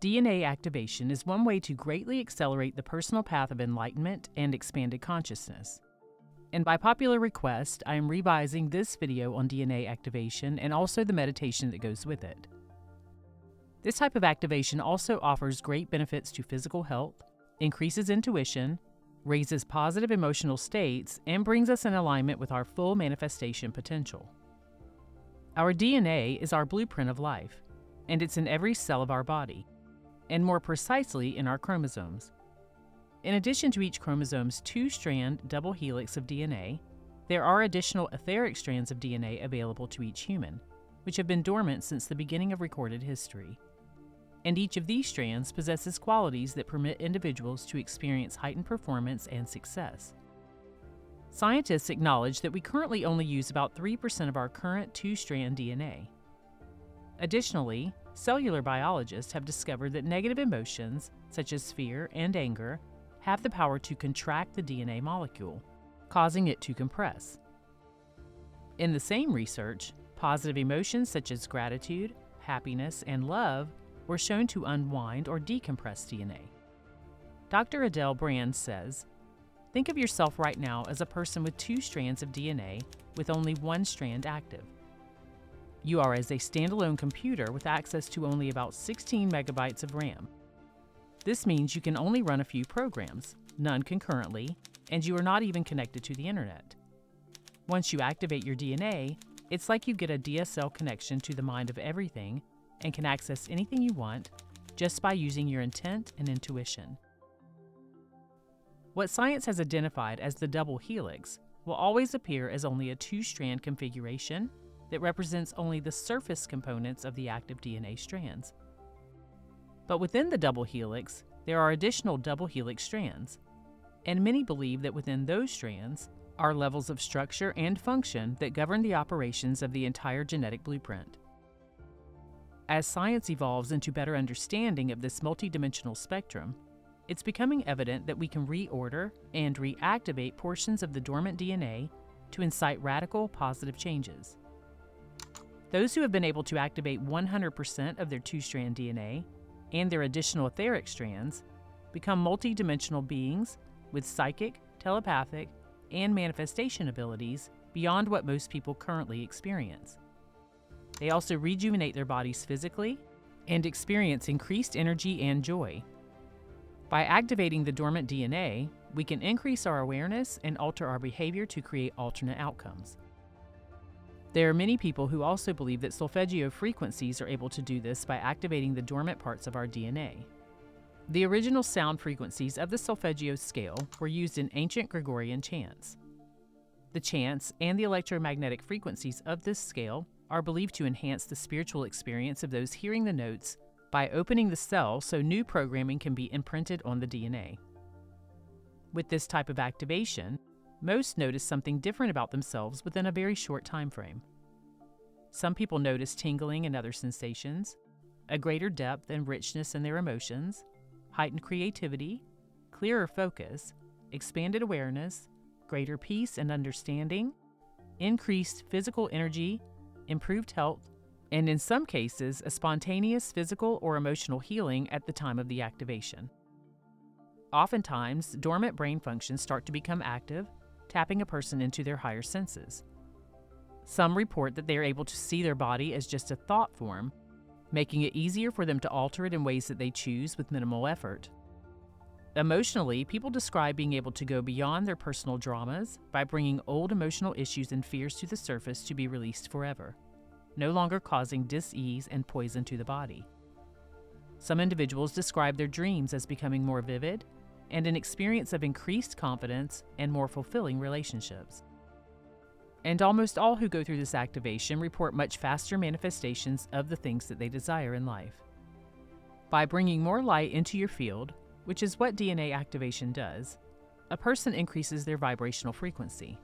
DNA activation is one way to greatly accelerate the personal path of enlightenment and expanded consciousness. And by popular request, I am revising this video on DNA activation and also the meditation that goes with it. This type of activation also offers great benefits to physical health, increases intuition, raises positive emotional states, and brings us in alignment with our full manifestation potential. Our DNA is our blueprint of life, and it's in every cell of our body, and more precisely in our chromosomes. In addition to each chromosome's two-strand double helix of DNA, there are additional etheric strands of DNA available to each human, which have been dormant since the beginning of recorded history. And each of these strands possesses qualities that permit individuals to experience heightened performance and success. Scientists acknowledge that we currently only use about 3% of our current two-strand DNA. Additionally, cellular biologists have discovered that negative emotions, such as fear and anger, have the power to contract the DNA molecule, causing it to compress. In the same research, positive emotions such as gratitude, happiness, and love were shown to unwind or decompress DNA. Dr. Adele Brand says, "Think of yourself right now as a person with two strands of DNA with only one strand active. You are as a standalone computer with access to only about 16 megabytes of RAM. This means you can only run a few programs, none concurrently, and you are not even connected to the internet. Once you activate your DNA, it's like you get a DSL connection to the mind of everything and can access anything you want just by using your intent and intuition." What science has identified as the double helix will always appear as only a two-strand configuration that represents only the surface components of the active DNA strands. But within the double helix, there are additional double helix strands, and many believe that within those strands are levels of structure and function that govern the operations of the entire genetic blueprint. As science evolves into better understanding of this multidimensional spectrum, it's becoming evident that we can reorder and reactivate portions of the dormant DNA to incite radical positive changes. Those who have been able to activate 100% of their two-strand DNA and their additional etheric strands become multidimensional beings with psychic, telepathic, and manifestation abilities beyond what most people currently experience. They also rejuvenate their bodies physically and experience increased energy and joy. By activating the dormant DNA, we can increase our awareness and alter our behavior to create alternate outcomes. There are many people who also believe that solfeggio frequencies are able to do this by activating the dormant parts of our DNA. The original sound frequencies of the solfeggio scale were used in ancient Gregorian chants. The chants and the electromagnetic frequencies of this scale are believed to enhance the spiritual experience of those hearing the notes by opening the cell so new programming can be imprinted on the DNA. With this type of activation, most notice something different about themselves within a very short time frame. Some people notice tingling and other sensations, a greater depth and richness in their emotions, heightened creativity, clearer focus, expanded awareness, greater peace and understanding, increased physical energy, improved health, and in some cases, a spontaneous physical or emotional healing at the time of the activation. Oftentimes, dormant brain functions start to become active, tapping a person into their higher senses. Some report that they are able to see their body as just a thought form, making it easier for them to alter it in ways that they choose with minimal effort. Emotionally, people describe being able to go beyond their personal dramas by bringing old emotional issues and fears to the surface to be released forever, no longer causing dis-ease and poison to the body. Some individuals describe their dreams as becoming more vivid and an experience of increased confidence and more fulfilling relationships. And almost all who go through this activation report much faster manifestations of the things that they desire in life. By bringing more light into your field, which is what DNA activation does, a person increases their vibrational frequency.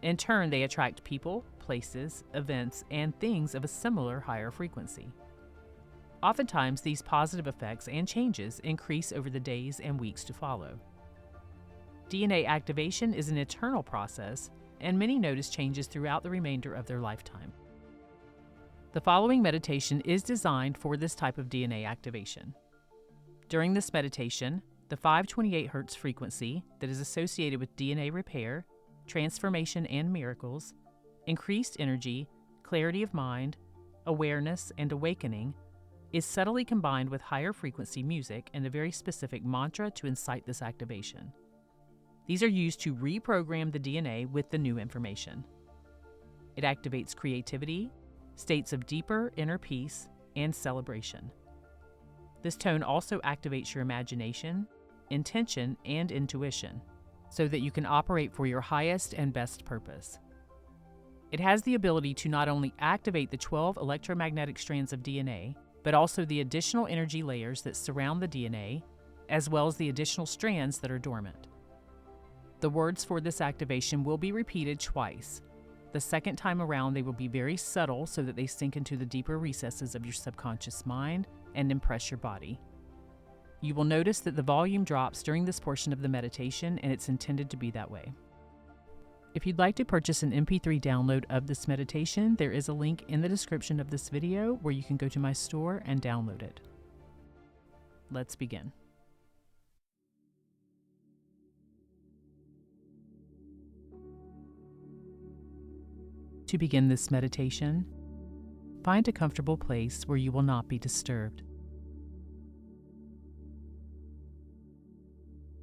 In turn, they attract people, places, events, and things of a similar higher frequency. Oftentimes, these positive effects and changes increase over the days and weeks to follow. DNA activation is an eternal process, and many notice changes throughout the remainder of their lifetime. The following meditation is designed for this type of DNA activation. During this meditation, the 528 Hz frequency that is associated with DNA repair, transformation and miracles, increased energy, clarity of mind, awareness, and awakening is subtly combined with higher frequency music and a very specific mantra to incite this activation. These are used to reprogram the DNA with the new information. It activates creativity, states of deeper inner peace, and celebration. This tone also activates your imagination, intention, and intuition, so that you can operate for your highest and best purpose. It has the ability to not only activate the 12 electromagnetic strands of DNA, but also the additional energy layers that surround the DNA, as well as the additional strands that are dormant. The words for this activation will be repeated twice. The second time around, they will be very subtle so that they sink into the deeper recesses of your subconscious mind and impress your body. You will notice that the volume drops during this portion of the meditation, and it's intended to be that way. If you'd like to purchase an MP3 download of this meditation, there is a link in the description of this video where you can go to my store and download it. Let's begin. To begin this meditation, find a comfortable place where you will not be disturbed.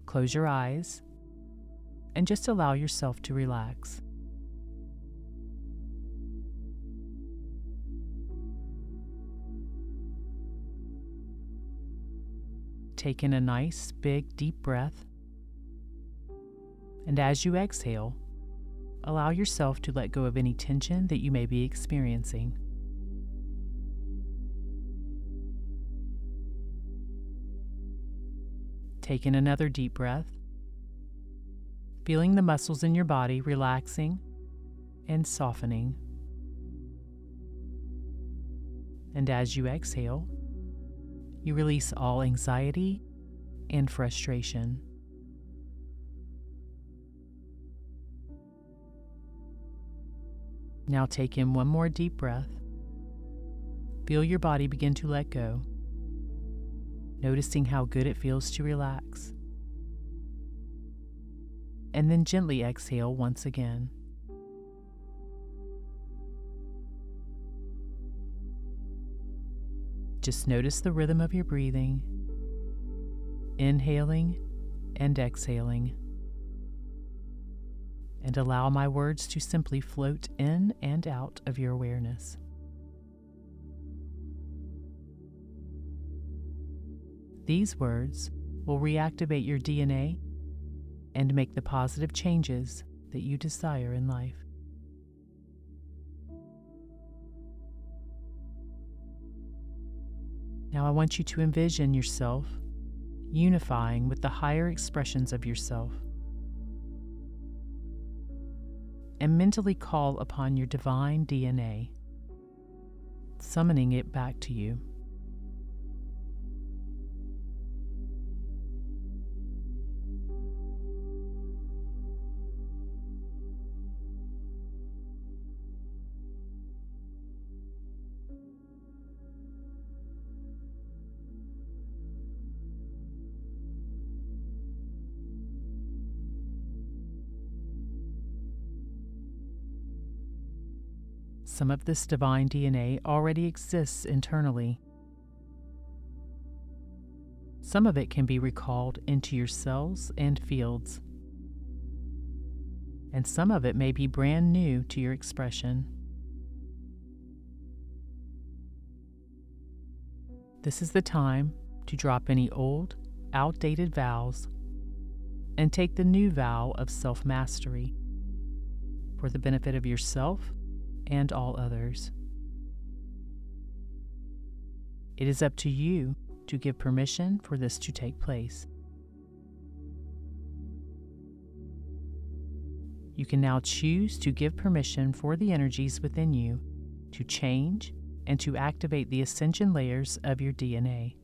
Close your eyes and just allow yourself to relax. Take in a nice, big, deep breath, and as you exhale, allow yourself to let go of any tension that you may be experiencing. Take in another deep breath, feeling the muscles in your body relaxing and softening. And as you exhale, you release all anxiety and frustration. Now take in one more deep breath. Feel your body begin to let go, noticing how good it feels to relax. And then gently exhale once again. Just notice the rhythm of your breathing, inhaling and exhaling. And allow my words to simply float in and out of your awareness. These words will reactivate your DNA and make the positive changes that you desire in life. Now I want you to envision yourself unifying with the higher expressions of yourself, and mentally call upon your divine DNA, summoning it back to you. Some of this divine DNA already exists internally. Some of it can be recalled into your cells and fields. And some of it may be brand new to your expression. This is the time to drop any old, outdated vows and take the new vow of self-mastery for the benefit of yourself and all others. It is up to you to give permission for this to take place. You can now choose to give permission for the energies within you to change and to activate the ascension layers of your DNA.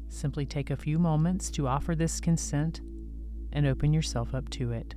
Simply take a few moments to offer this consent and open yourself up to it.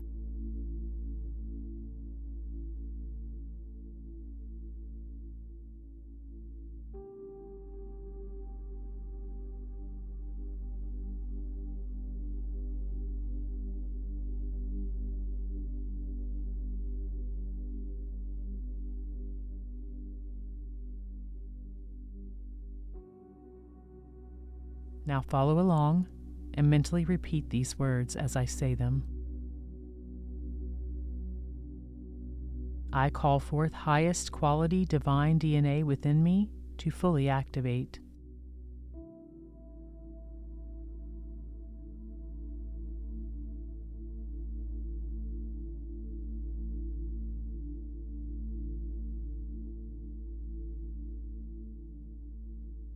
Now follow along and mentally repeat these words as I say them. I call forth highest quality divine DNA within me to fully activate.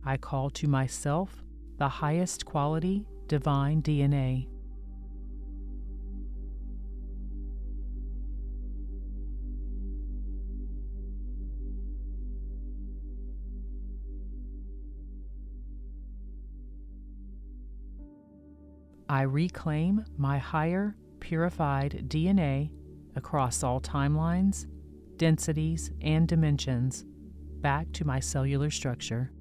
I call to myself the highest quality divine DNA. I reclaim my higher, purified DNA across all timelines, densities, and dimensions back to my cellular structure.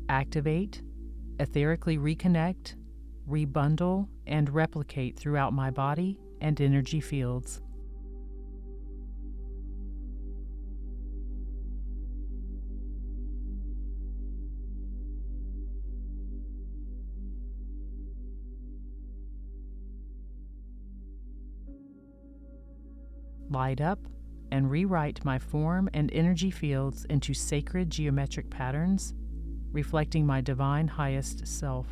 Activate, etherically reconnect, rebundle, and replicate throughout my body and energy fields. Light up and rewrite my form and energy fields into sacred geometric patterns, reflecting my divine highest self.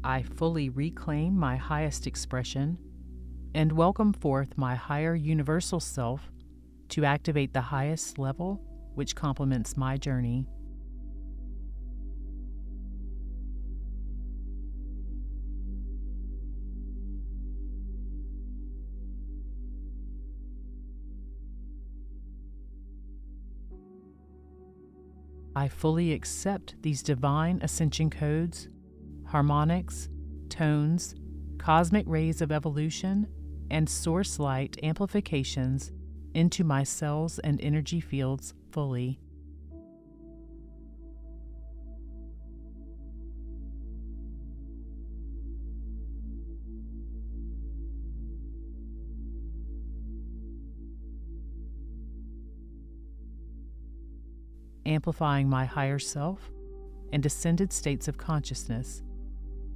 I fully reclaim my highest expression and welcome forth my higher universal self to activate the highest level which complements my journey. I fully accept these divine ascension codes, harmonics, tones, cosmic rays of evolution, and source light amplifications into my cells and energy fields fully. Amplifying my higher self and ascended states of consciousness,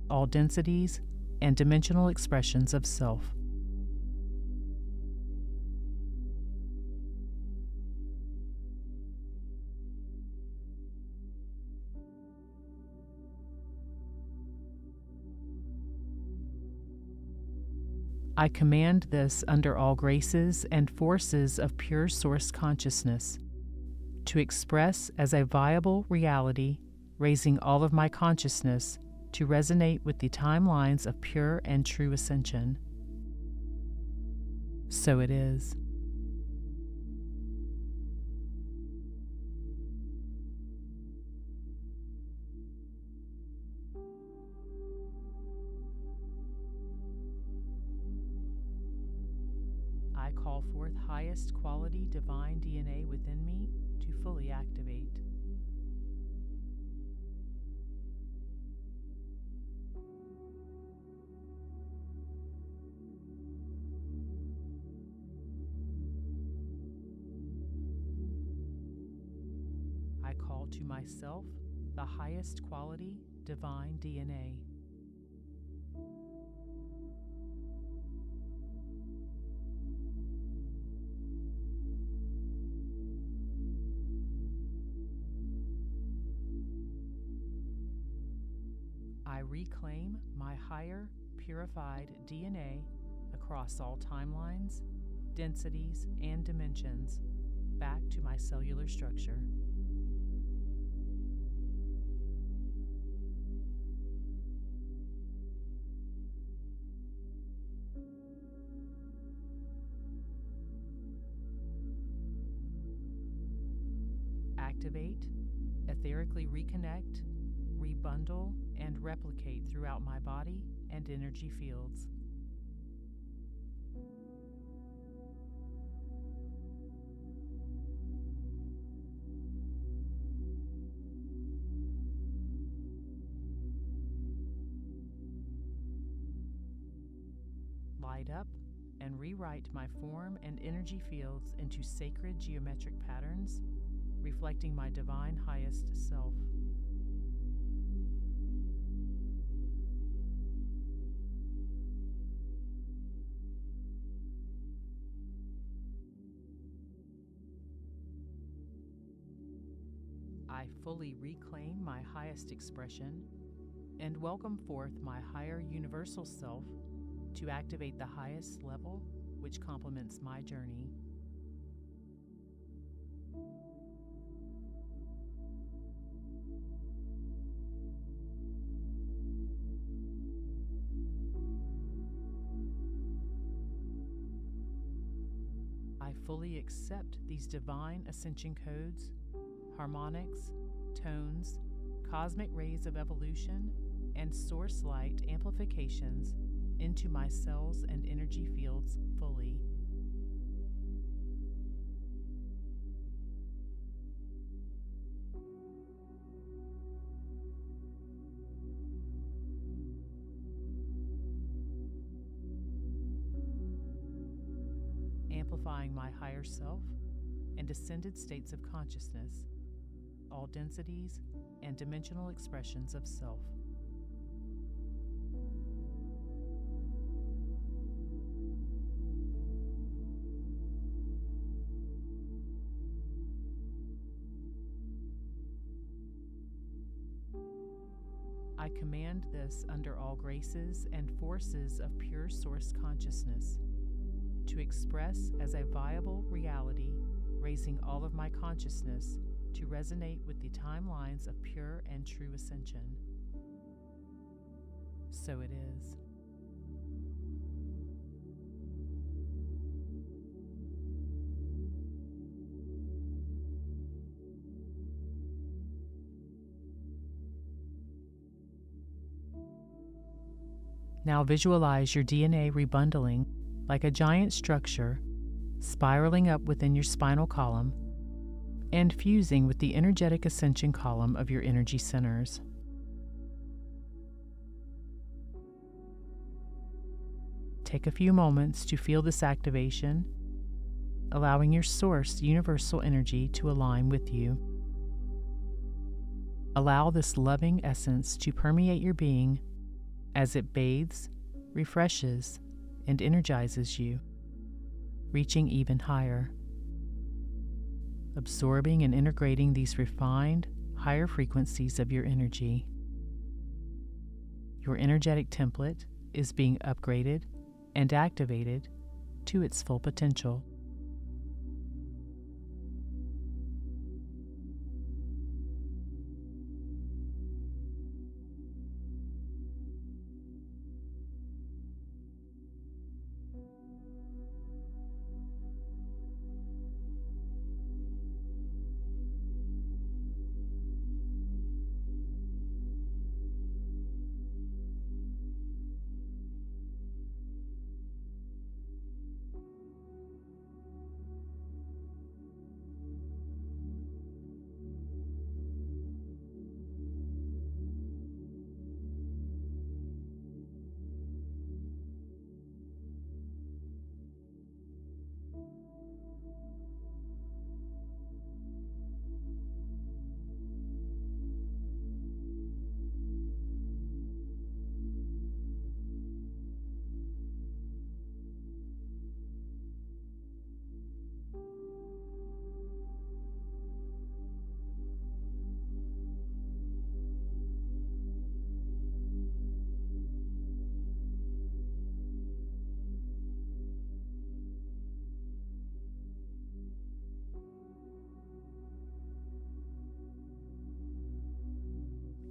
all densities and dimensional expressions of self. I command this under all graces and forces of pure source consciousness to express as a viable reality, raising all of my consciousness to resonate with the timelines of pure and true ascension. So it is. I call forth highest quality divine DNA within me to fully activate. I call to myself the highest quality divine DNA. I reclaim my higher, purified DNA across all timelines, densities, and dimensions back to my cellular structure. Activate, etherically reconnect, rebundle, and replicate throughout my body and energy fields. Light up and rewrite my form and energy fields into sacred geometric patterns, reflecting my divine highest self. I fully reclaim my highest expression and welcome forth my higher universal self to activate the highest level which complements my journey. I fully accept these divine ascension codes, harmonics, tones, cosmic rays of evolution, and source light amplifications into my cells and energy fields fully. Amplifying my higher self and ascended states of consciousness, all densities and dimensional expressions of self. I command this under all graces and forces of pure source consciousness to express as a viable reality, raising all of my consciousness to resonate with the timelines of pure and true ascension. So it is. Now visualize your DNA rebundling like a giant structure, spiraling up within your spinal column and fusing with the energetic ascension column of your energy centers. Take a few moments to feel this activation, allowing your source universal energy to align with you. Allow this loving essence to permeate your being as it bathes, refreshes, and energizes you, reaching even higher. Absorbing and integrating these refined, higher frequencies of your energy. Your energetic template is being upgraded and activated to its full potential.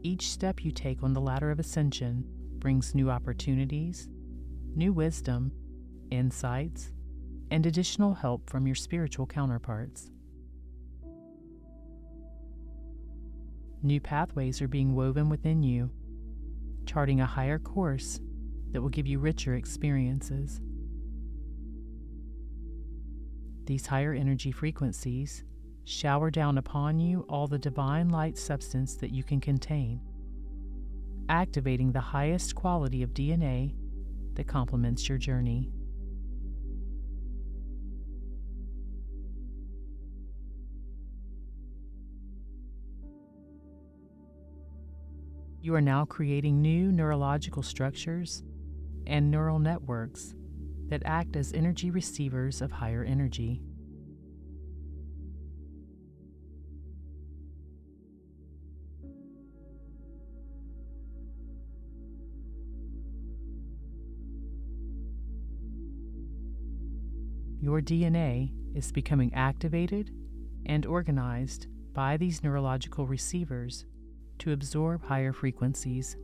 Each step you take on the ladder of ascension brings new opportunities, new wisdom, insights, and additional help from your spiritual counterparts. New pathways are being woven within you, charting a higher course that will give you richer experiences. These higher energy frequencies shower down upon you all the divine light substance that you can contain, activating the highest quality of DNA that complements your journey. You are now creating new neurological structures and neural networks that act as energy receivers of higher energy. Your DNA is becoming activated and organized by these neurological receivers to absorb higher frequencies.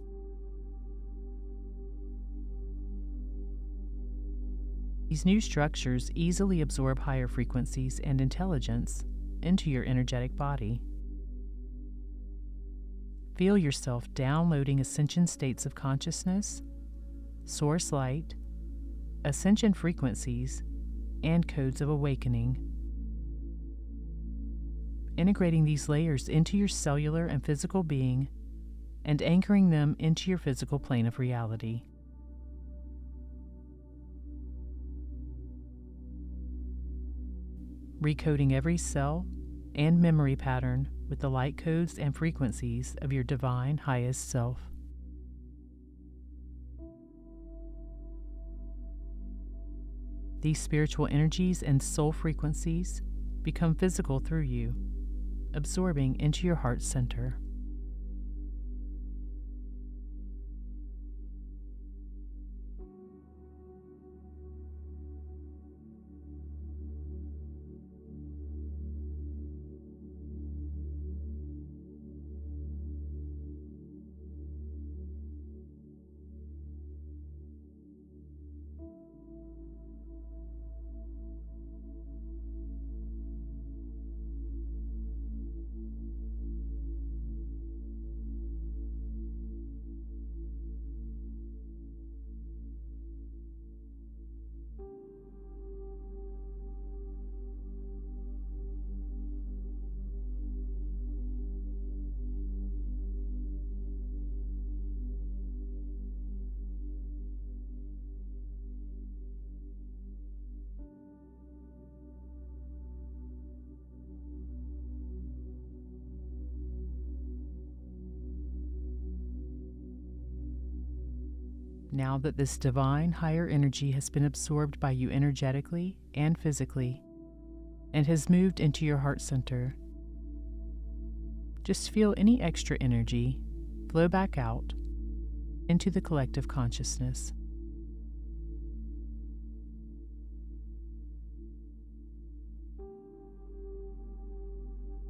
These new structures easily absorb higher frequencies and intelligence into your energetic body. Feel yourself downloading ascension states of consciousness, source light, ascension frequencies, and codes of awakening. Integrating these layers into your cellular and physical being and anchoring them into your physical plane of reality. Recoding every cell and memory pattern with the light codes and frequencies of your divine highest self. These spiritual energies and soul frequencies become physical through you, absorbing into your heart center. Now that this divine higher energy has been absorbed by you energetically and physically and has moved into your heart center, just feel any extra energy flow back out into the collective consciousness.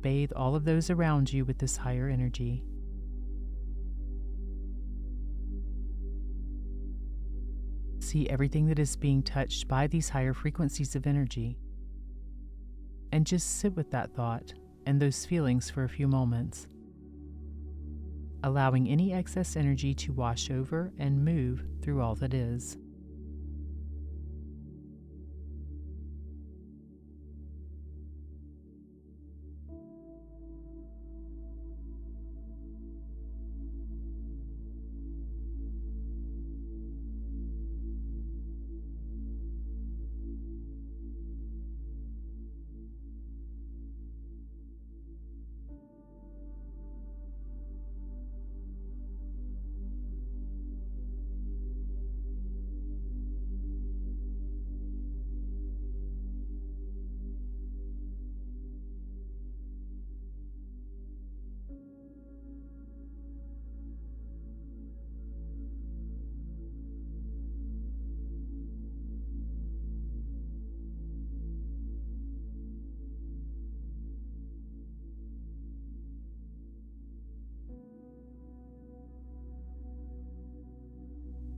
Bathe all of those around you with this higher energy. See everything that is being touched by these higher frequencies of energy, and just sit with that thought and those feelings for a few moments, allowing any excess energy to wash over and move through all that is.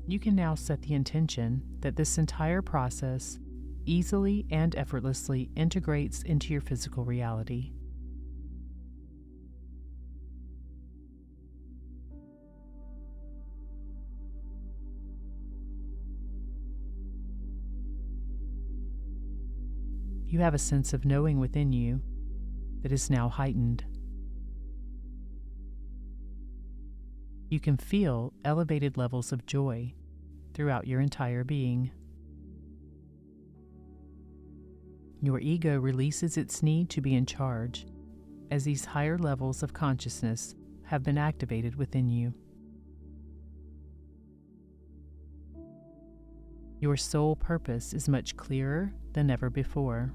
You can now set the intention that this entire process easily and effortlessly integrates into your physical reality. you have a sense of knowing within you that is now heightened. You can feel elevated levels of joy throughout your entire being. Your ego releases its need to be in charge as these higher levels of consciousness have been activated within you. Your soul purpose is much clearer than ever before.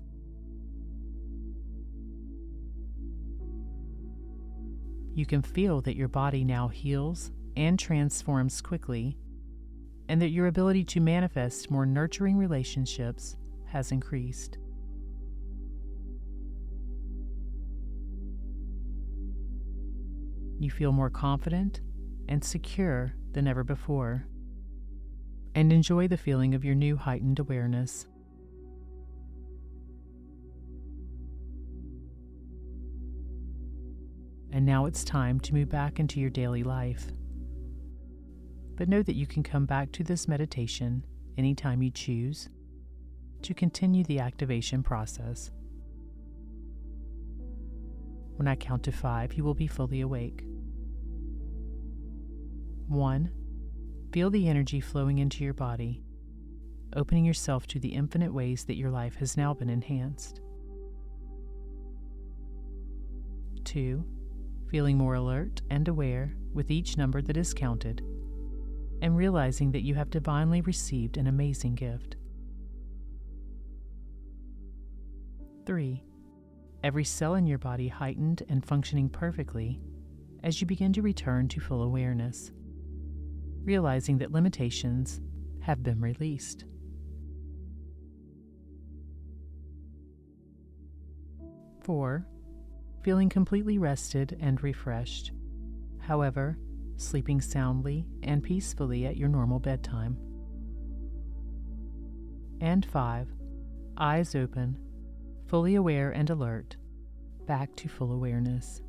You can feel that your body now heals and transforms quickly, and that your ability to manifest more nurturing relationships has increased. You feel more confident and secure than ever before, and enjoy the feeling of your new heightened awareness. And now it's time to move back into your daily life. But know that you can come back to this meditation anytime you choose to continue the activation process. When I count to 5, you will be fully awake. 1. Feel the energy flowing into your body, opening yourself to the infinite ways that your life has now been enhanced. 2. Feeling more alert and aware with each number that is counted, and realizing that you have divinely received an amazing gift. 3. Every cell in your body heightened and functioning perfectly as you begin to return to full awareness, realizing that limitations have been released. 4. Feeling completely rested and refreshed, however, sleeping soundly and peacefully at your normal bedtime. And 5. Eyes open, fully aware and alert, back to full awareness.